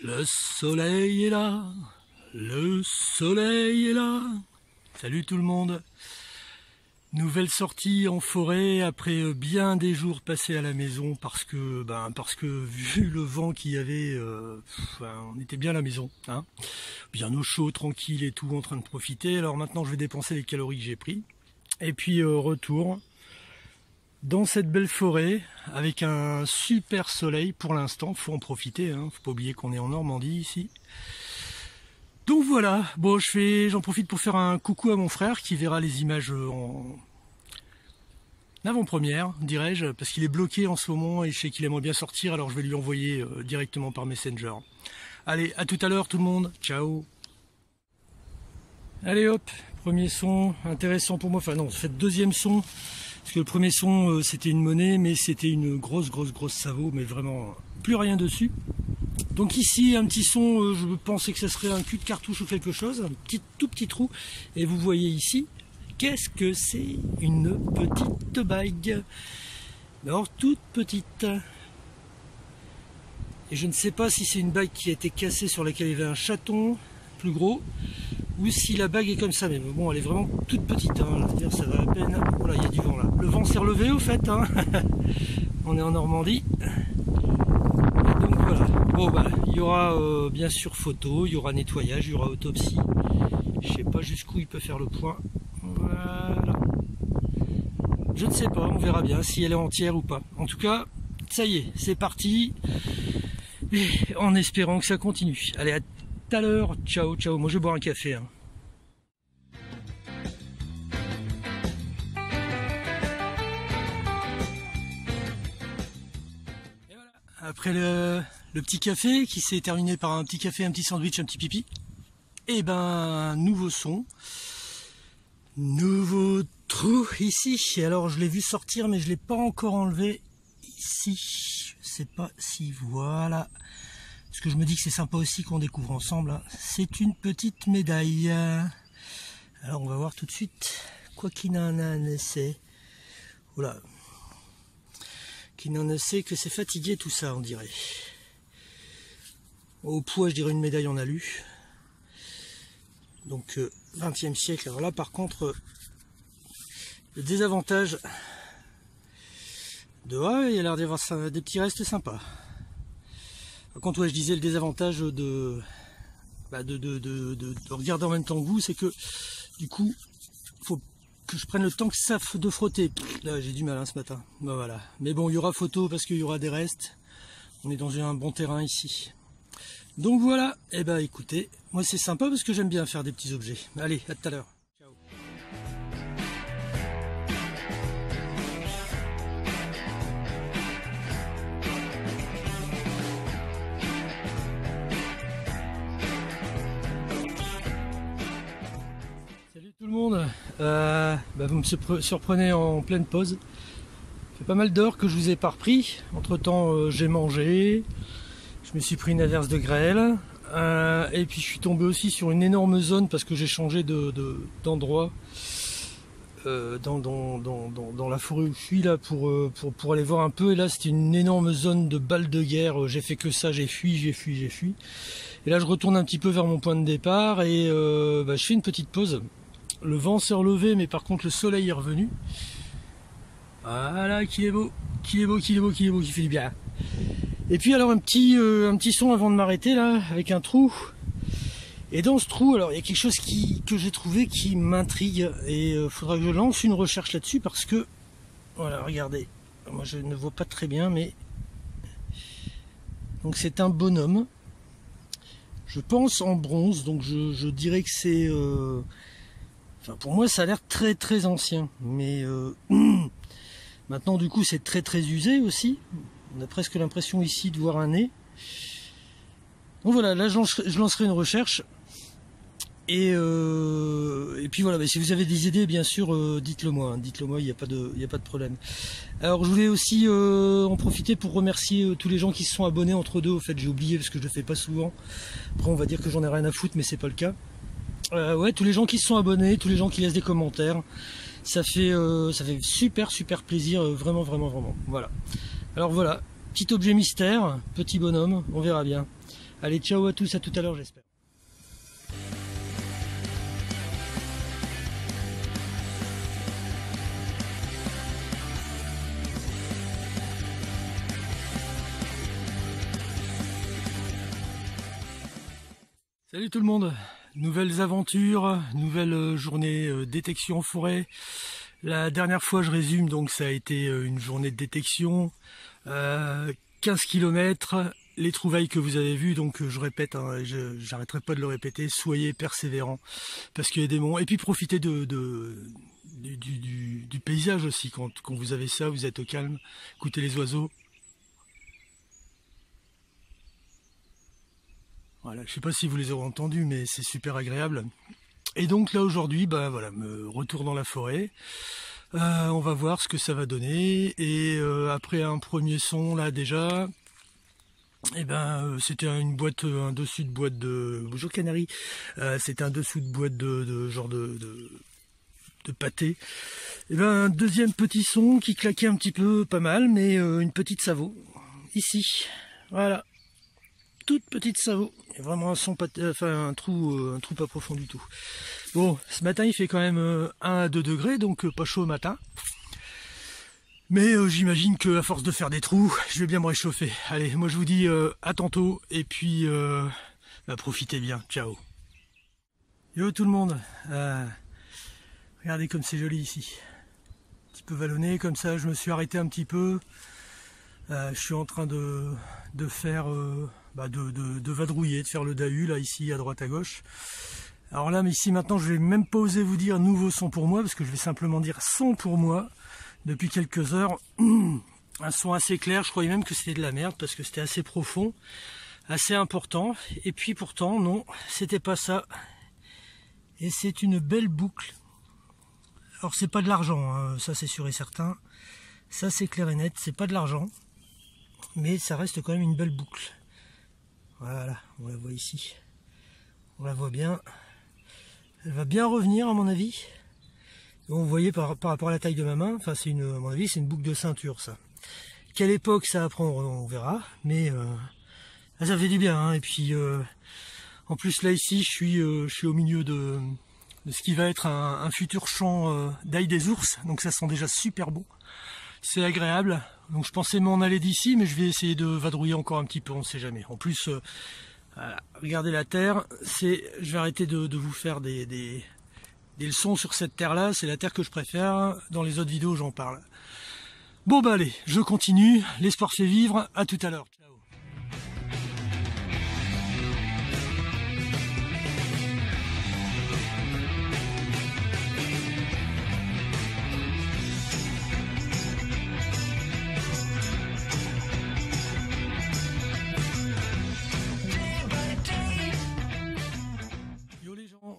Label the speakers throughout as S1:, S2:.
S1: Le soleil est là, le soleil est là. Salut tout le monde. Nouvelle sortie en forêt après bien des jours passés à la maison parce que vu le vent qu'il y avait, on était bien à la maison, hein, bien au chaud, tranquille et tout, en train de profiter. Alors maintenant je vais dépenser les calories que j'ai pris et puis retour dans cette belle forêt avec un super soleil pour l'instant. Faut en profiter, hein. Faut pas oublier qu'on est en Normandie ici. Donc voilà, bon, j'en profite pour faire un coucou à mon frère qui verra les images en avant-première, dirais-je, parce qu'il est bloqué en ce moment et je sais qu'il aimerait bien sortir, alors je vais lui envoyer directement par Messenger. Allez, à tout à l'heure tout le monde, ciao. Allez hop, premier son intéressant pour moi, enfin non, c'est le deuxième son, parce que le premier son c'était une monnaie, mais c'était une grosse Savo, mais vraiment plus rien dessus. Donc ici un petit son, je pensais que ce serait un cul de cartouche ou quelque chose, un tout petit trou, et vous voyez ici, qu'est-ce que c'est? Une petite bague, alors toute petite. Et je ne sais pas si c'est une bague qui a été cassée sur laquelle il y avait un chaton plus gros, ou si la bague est comme ça, mais bon, elle est vraiment toute petite, hein. C'est-à-dire ça va à peine. Voilà, il y a du vent là. Le vent s'est relevé au fait, hein. On est en Normandie. Et donc voilà. Bon bah, il y aura bien sûr photo, il y aura nettoyage, il y aura autopsie. Je sais pas jusqu'où il peut faire le point. Voilà. Je ne sais pas, on verra bien si elle est entière ou pas. En tout cas, ça y est, c'est parti. Et en espérant que ça continue. Allez, à tout à l'heure. Ciao, ciao. Moi, je vais boire un café, hein. Et voilà. Après le petit café qui s'est terminé par un petit café, un petit sandwich, un petit pipi. Et ben, nouveau son. Nouveau trou ici. Et alors, je l'ai vu sortir, mais je ne l'ai pas encore enlevé ici. Je sais pas si voilà. Parce que je me dis que c'est sympa aussi qu'on découvre ensemble. C'est une petite médaille. Alors, on va voir tout de suite. Quoi qu'il n'en a sait. Voilà. Qui n'en sait que c'est fatigué tout ça, on dirait. Au poids, je dirais une médaille en alu. Donc 20e siècle. Alors là par contre le désavantage de il y a l'air d'y avoir des petits restes sympas. Par contre je disais le désavantage de regarder en même temps que vous, c'est que du coup faut que je prenne le temps que ça de frotter. Là j'ai du mal ce matin. Ben, voilà. Mais bon, il y aura photo parce qu'il y aura des restes. On est dans un bon terrain ici. Donc voilà, et ben écoutez, moi c'est sympa parce que j'aime bien faire des petits objets. Allez, à tout à l'heure. Ciao. Salut tout le monde. Vous me surprenez en pleine pause. Ça fait pas mal d'heures que je vous ai pas repris. Entre temps, j'ai mangé. Je me suis pris une averse de grêle et puis je suis tombé aussi sur une énorme zone parce que j'ai changé d'endroit dans la forêt où je suis là pour aller voir un peu. Et là c'était une énorme zone de balles de guerre. J'ai fait que ça, j'ai fui. Et là je retourne un petit peu vers mon point de départ et je fais une petite pause. Le vent s'est relevé, mais par contre le soleil est revenu. Voilà, qui est beau, qui fait du bien. Et puis alors un petit son avant de m'arrêter là, avec un trou. Et dans ce trou, alors il y a quelque chose que j'ai trouvé qui m'intrigue. Et faudra que je lance une recherche là-dessus parce que, voilà, regardez. Moi je ne vois pas très bien, mais... Donc c'est un bonhomme. Je pense en bronze, donc je dirais que c'est... Enfin pour moi ça a l'air très ancien. Mais maintenant du coup c'est très usé aussi. On a presque l'impression ici de voir un nez. Donc voilà, là je lancerai une recherche. Et puis voilà, si vous avez des idées, bien sûr, dites-le moi. Dites-le moi, il n'y a pas de problème. Alors je voulais aussi en profiter pour remercier tous les gens qui se sont abonnés entre deux. Au fait, j'ai oublié parce que je le fais pas souvent. Après on va dire que j'en ai rien à foutre, mais c'est pas le cas. Ouais, tous les gens qui se sont abonnés, tous les gens qui laissent des commentaires. Ça fait super plaisir, vraiment. Voilà. Alors voilà, petit objet mystère, petit bonhomme, on verra bien. Allez, ciao à tous, à tout à l'heure j'espère. Salut tout le monde, nouvelles aventures, nouvelle journée détection en forêt. La dernière fois, je résume, donc ça a été une journée de détection, 15 km, les trouvailles que vous avez vues, donc je répète, hein, j'arrêterai pas de le répéter, soyez persévérants, parce qu'il y a des moments, et puis profitez du paysage aussi, quand vous avez ça, vous êtes au calme, écoutez les oiseaux. Voilà, je sais pas si vous les aurez entendus, mais c'est super agréable. Et donc là aujourd'hui, bah voilà, retour dans la forêt. On va voir ce que ça va donner. Et après un premier son là déjà, et c'était une boîte, un dessus de boîte de bonjour canari. C'était un dessous de boîte de genre de pâté. Et un deuxième petit son qui claquait un petit peu, pas mal, mais une petite Savo ici. Voilà. Toute petite Savo, et vraiment un son un trou pas profond du tout. Bon, ce matin il fait quand même 1 à 2 degrés, donc pas chaud au matin. Mais j'imagine que à force de faire des trous, je vais bien me réchauffer. Allez, moi je vous dis à tantôt, et puis profitez bien, ciao. Yo tout le monde, regardez comme c'est joli ici. Un petit peu vallonné comme ça, je me suis arrêté un petit peu. Je suis en train de faire de vadrouiller, de faire le dahu là ici à droite à gauche. Alors là, mais ici maintenant, je vais même pas oser vous dire nouveau son pour moi, parce que je vais simplement dire son pour moi. Depuis quelques heures, un son assez clair. Je croyais même que c'était de la merde parce que c'était assez profond, assez important. Et puis pourtant, non, c'était pas ça. Et c'est une belle boucle. Alors c'est pas de l'argent, hein, ça c'est sûr et certain. Ça c'est clair et net, c'est pas de l'argent. Mais ça reste quand même une belle boucle. Voilà, on la voit ici. On la voit bien. Elle va bien revenir à mon avis. Bon, vous voyez par rapport à la taille de ma main, enfin c'est à mon avis c'est une boucle de ceinture ça. Quelle époque ça va prendre, on verra. Mais ça fait du bien. Hein. Et puis en plus là ici je suis au milieu de ce qui va être un futur champ d'ail des ours. Donc ça sent déjà super bon. C'est agréable, donc je pensais m'en aller d'ici, mais je vais essayer de vadrouiller encore un petit peu, on ne sait jamais. En plus, voilà, regardez la terre, je vais arrêter de vous faire des leçons sur cette terre-là, c'est la terre que je préfère, dans les autres vidéos j'en parle. Bon bah allez, je continue, l'espoir fait vivre, à tout à l'heure. Ciao. Yo les gens,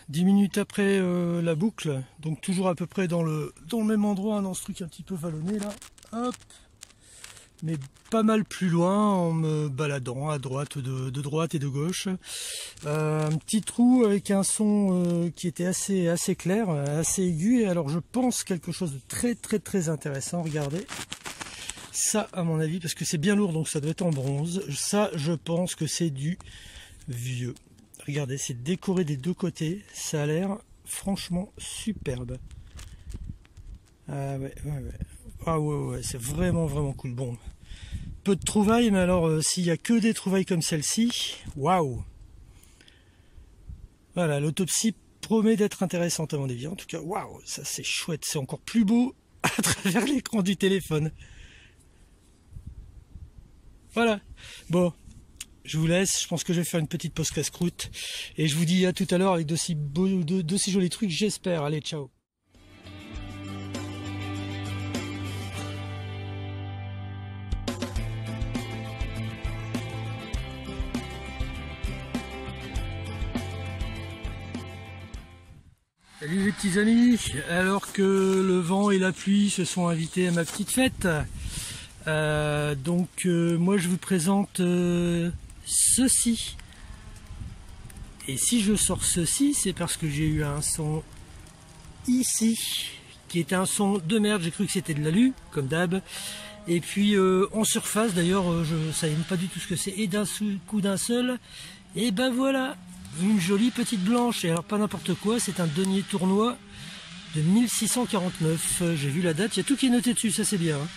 S1: 10 minutes après la boucle, donc toujours à peu près dans le même endroit, dans ce truc un petit peu vallonné là, hop, mais pas mal plus loin en me baladant à droite, de droite et de gauche. Un petit trou avec un son qui était assez clair, assez aigu, et alors je pense quelque chose de très intéressant, regardez. Ça à mon avis, parce que c'est bien lourd donc ça doit être en bronze, ça je pense que c'est du vieux. Regardez, c'est décoré des deux côtés, ça a l'air franchement superbe. Ah ouais. Ah ouais, c'est vraiment cool. Bon, peu de trouvailles, mais alors s'il y a que des trouvailles comme celle-ci, waouh. Voilà, l'autopsie promet d'être intéressante à mon avis. En tout cas, waouh, ça c'est chouette, c'est encore plus beau à travers l'écran du téléphone. Voilà, bon. Je vous laisse, je pense que je vais faire une petite pause casse-croûte. Et je vous dis à tout à l'heure avec d'aussi jolis trucs, j'espère. Allez, ciao. Salut les petits amis, alors que le vent et la pluie se sont invités à ma petite fête. Moi je vous présente ceci. Et si je sors ceci, c'est parce que j'ai eu un son ici, qui était un son de merde, j'ai cru que c'était de l'alu, comme d'hab. Et puis en surface, d'ailleurs, je ne savais pas du tout ce que c'est. Et d'un coup d'un seul, et ben voilà, une jolie petite blanche. Et alors pas n'importe quoi, c'est un denier tournois de 1649. J'ai vu la date, il y a tout qui est noté dessus, ça c'est bien. Hein.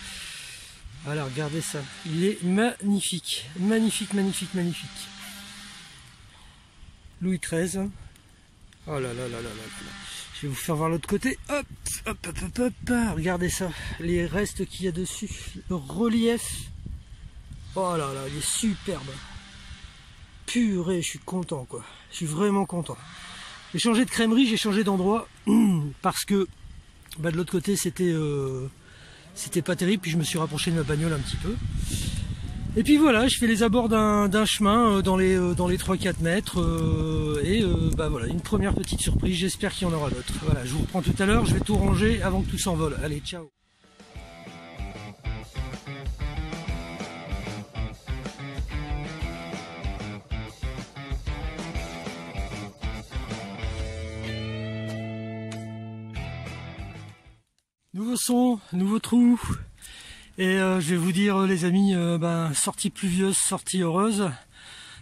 S1: Voilà, regardez ça. Il est magnifique. Magnifique, magnifique, magnifique. Louis XIII. Oh là là là là là là. Je vais vous faire voir l'autre côté. Hop, hop, hop, hop, hop. Regardez ça. Les restes qu'il y a dessus. Le relief. Oh là là, il est superbe. Purée, je suis content quoi. Je suis vraiment content. J'ai changé de crèmerie, j'ai changé d'endroit. Parce que bah, de l'autre côté c'était pas terrible. Puis je me suis rapproché de ma bagnole un petit peu. Et puis voilà, je fais les abords d'un chemin dans les 3-4 mètres bah voilà, une première petite surprise, j'espère qu'il y en aura d'autres. Voilà, je vous reprends tout à l'heure, je vais tout ranger avant que tout s'envole. Allez, ciao. Nouveau son, nouveau trou. Et je vais vous dire les amis, sortie pluvieuse, sortie heureuse.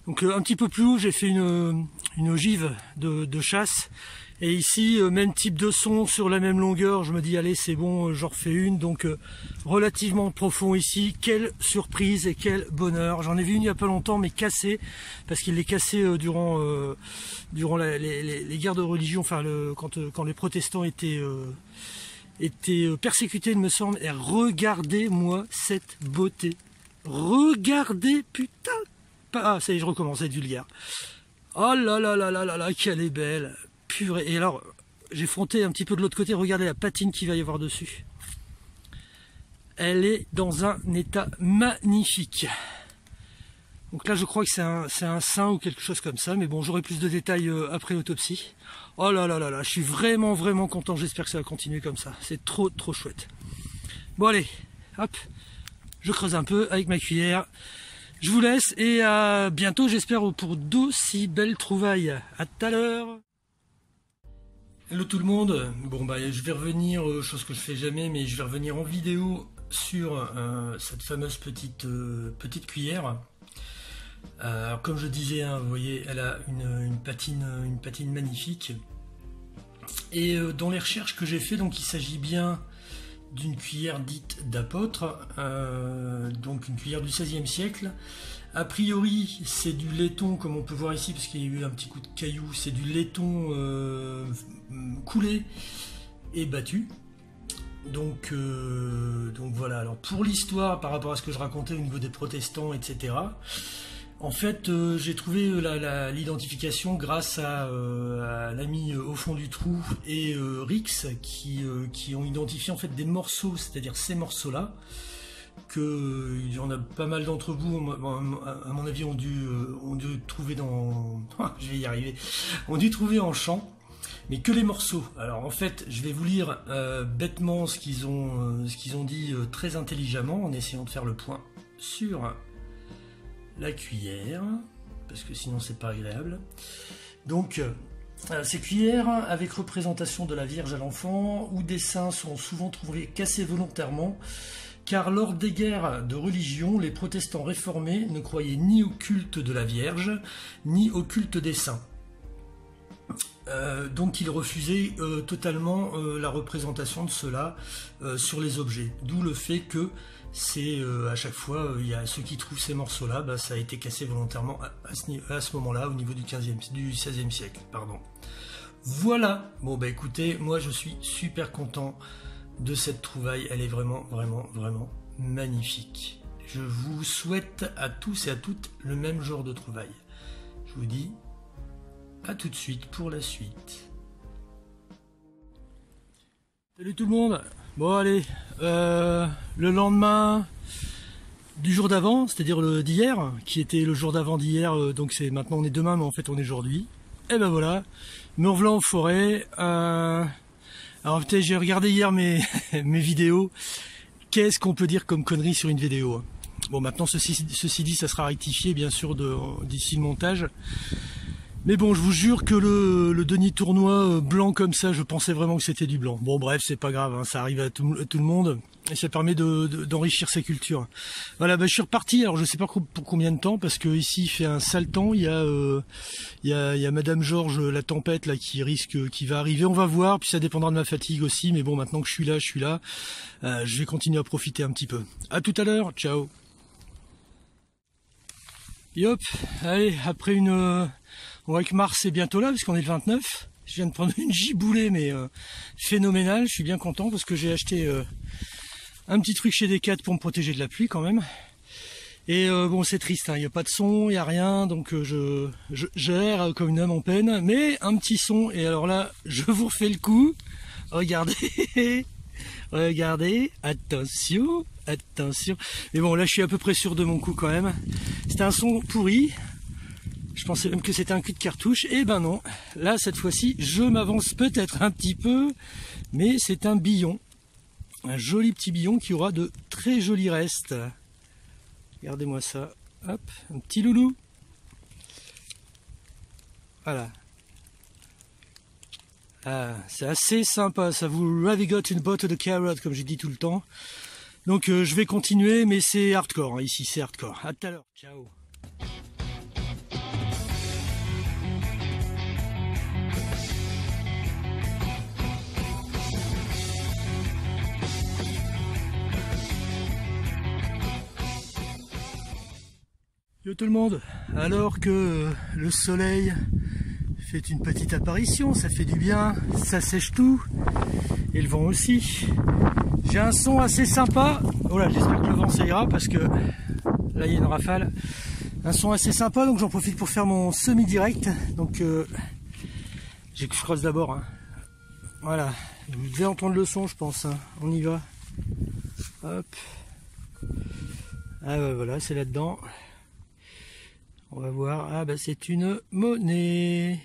S1: Donc un petit peu plus haut j'ai fait une ogive de chasse. Et ici même type de son sur la même longueur, je me dis allez c'est bon, j'en refais une. Donc relativement profond ici, quelle surprise et quel bonheur. J'en ai vu une il n'y a pas longtemps mais cassée, parce qu'il l'est cassé durant les guerres de religion, enfin quand les protestants étaient persécuté, il me semble. Et regardez-moi cette beauté. Regardez, putain. Ah, ça y est, je recommence à être vulgaire. Oh là là là là là là, qu'elle est belle. Purée. Et alors, j'ai fronté un petit peu de l'autre côté. Regardez la patine qu'il va y avoir dessus. Elle est dans un état magnifique. Donc là, je crois que c'est un sein ou quelque chose comme ça. Mais bon, j'aurai plus de détails après l'autopsie. Oh là là là là, je suis vraiment vraiment content, j'espère que ça va continuer comme ça. C'est trop trop chouette. Bon allez, hop, je creuse un peu avec ma cuillère. Je vous laisse et à bientôt j'espère pour d'aussi belles trouvailles. À tout à l'heure. Hello tout le monde. Bon bah je vais revenir, chose que je fais jamais, mais je vais revenir en vidéo sur cette fameuse petite cuillère. Alors, comme je disais, hein, vous voyez, elle a une patine magnifique. Et dans les recherches que j'ai fait, donc il s'agit bien d'une cuillère dite d'apôtre, donc une cuillère du XVIe siècle. A priori, c'est du laiton, comme on peut voir ici, parce qu'il y a eu un petit coup de caillou. C'est du laiton coulé et battu. Donc voilà. Alors pour l'histoire, par rapport à ce que je racontais au niveau des protestants, etc. En fait, j'ai trouvé l'identification grâce à l'ami au fond du trou et Rix qui ont identifié en fait des morceaux, c'est-à-dire ces morceaux-là, que il y en a pas mal d'entre vous, à mon avis, ont dû trouver dans, je vais y arriver, ont dû trouver en champ, mais que les morceaux. Alors en fait, je vais vous lire bêtement ce qu'ils ont dit très intelligemment en essayant de faire le point sur la cuillère, parce que sinon c'est pas agréable. Donc ces cuillères avec représentation de la Vierge à l'enfant ou des saints sont souvent trouvées cassées volontairement, car lors des guerres de religion, les protestants réformés ne croyaient ni au culte de la Vierge ni au culte des saints. Donc ils refusaient totalement la représentation de cela sur les objets, d'où le fait que c'est à chaque fois, il y a ceux qui trouvent ces morceaux-là, bah, ça a été cassé volontairement à ce moment-là, au niveau du XVIe siècle. Pardon. Voilà, bon bah écoutez, moi je suis super content de cette trouvaille, elle est vraiment, vraiment, vraiment magnifique. Je vous souhaite à tous et à toutes le même genre de trouvaille. Je vous dis à tout de suite pour la suite. Salut tout le monde. Bon allez, le lendemain du jour d'avant, c'est-à-dire d'hier, qui était le jour d'avant d'hier, donc c'est maintenant on est demain, mais en fait on est aujourd'hui. Et ben voilà, me revoilà en forêt. Alors peut-être j'ai regardé hier mes vidéos. Qu'est-ce qu'on peut dire comme connerie sur une vidéo? Bon maintenant ceci dit, ça sera rectifié bien sûr d'ici le montage. Mais bon, je vous jure que le denier tournoi blanc comme ça, je pensais vraiment que c'était du blanc. Bon bref, c'est pas grave, hein, ça arrive à tout le monde et ça permet d'enrichir sa culture. Voilà, je suis reparti. Alors je sais pas pour combien de temps, parce que ici il fait un sale temps. Il y a Madame Georges, la tempête là qui va arriver. On va voir. Puis ça dépendra de ma fatigue aussi. Mais bon, maintenant que je suis là. Je vais continuer à profiter un petit peu. À tout à l'heure. Ciao. Yop. Allez, après on voit que Mars est bientôt là, parce qu'on est le 29. Je viens de prendre une giboulée, mais phénoménale. Je suis bien content parce que j'ai acheté un petit truc chez Decat pour me protéger de la pluie quand même. Et bon, c'est triste, hein. Il n'y a pas de son, il n'y a rien, donc je gère comme une âme en peine. Mais un petit son, et alors là, je vous refais le coup. Regardez, regardez, attention. Mais bon, là, je suis à peu près sûr de mon coup quand même. C'était un son pourri. Je pensais même que c'était un cul de cartouche. Et ben non, là cette fois-ci je m'avance peut-être un petit peu, mais c'est un billon, un joli petit billon qui aura de très jolis restes. Regardez-moi ça, hop, un petit loulou. Voilà. Ah, c'est assez sympa, ça vous ravigote une botte de carottes comme j'ai dit tout le temps. Donc je vais continuer, mais c'est hardcore, hein, ici c'est hardcore. À tout à l'heure, ciao. Yo tout le monde, alors que le soleil fait une petite apparition, ça fait du bien, ça sèche tout, et le vent aussi. J'ai un son assez sympa, voilà, j'espère que le vent ça ira parce que là il y a une rafale. Un son assez sympa, donc j'en profite pour faire mon semi-direct. Donc je creuse d'abord, hein. Voilà, vous devez entendre le son je pense, hein. On y va. Hop. Ah ouais, voilà, c'est là-dedans. On va voir. Ah bah c'est une monnaie.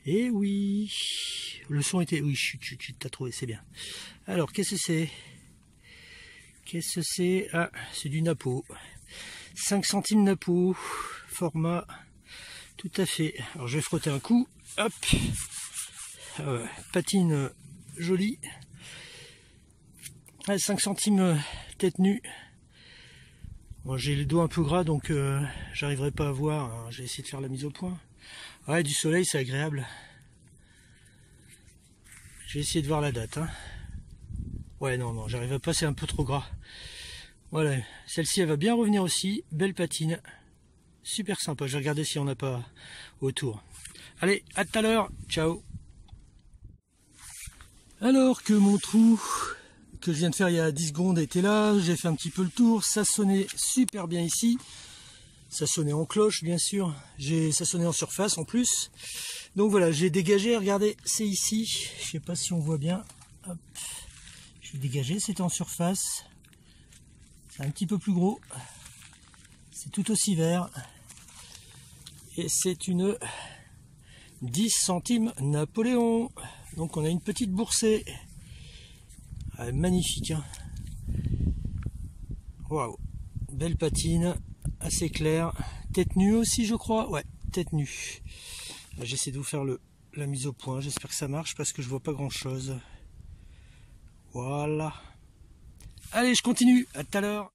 S1: Eh oui. Le son était... Oui, chut, t'as trouvé, c'est bien. Alors, qu'est-ce que c'est? Qu'est-ce que c'est? Ah, c'est du Napo. 5 centimes Napo. Format. Tout à fait. Alors, je vais frotter un coup. Hop. Ah ouais, patine jolie. Ah, 5 centimes tête nue. Bon, j'ai les doigts un peu gras, donc j'arriverai pas à voir. Hein. J'ai essayé de faire la mise au point. Ouais, du soleil, c'est agréable. J'ai essayé de voir la date. Hein. Ouais, non, j'arriverai pas, c'est un peu trop gras. Voilà, celle-ci, elle va bien revenir aussi. Belle patine. Super sympa. Je vais regarder si on n'a pas autour. Allez, à tout à l'heure. Ciao. Alors que mon trou que je viens de faire il y a 10 secondes était là, j'ai fait un petit peu le tour, ça sonnait super bien ici, ça sonnait en cloche bien sûr, ça sonnait en surface en plus, donc voilà, j'ai dégagé, regardez, c'est ici, je sais pas si on voit bien, hop, j'ai dégagé, c'était en surface, c'est un petit peu plus gros, c'est tout aussi vert, et c'est une 10 centimes Napoléon, donc on a une petite boursée. Ah, magnifique, hein. Waouh, belle patine, assez claire, tête nue aussi je crois, ouais, tête nue. J'essaie de vous faire la mise au point, j'espère que ça marche parce que je vois pas grand chose. Voilà. Allez, je continue, à tout à l'heure.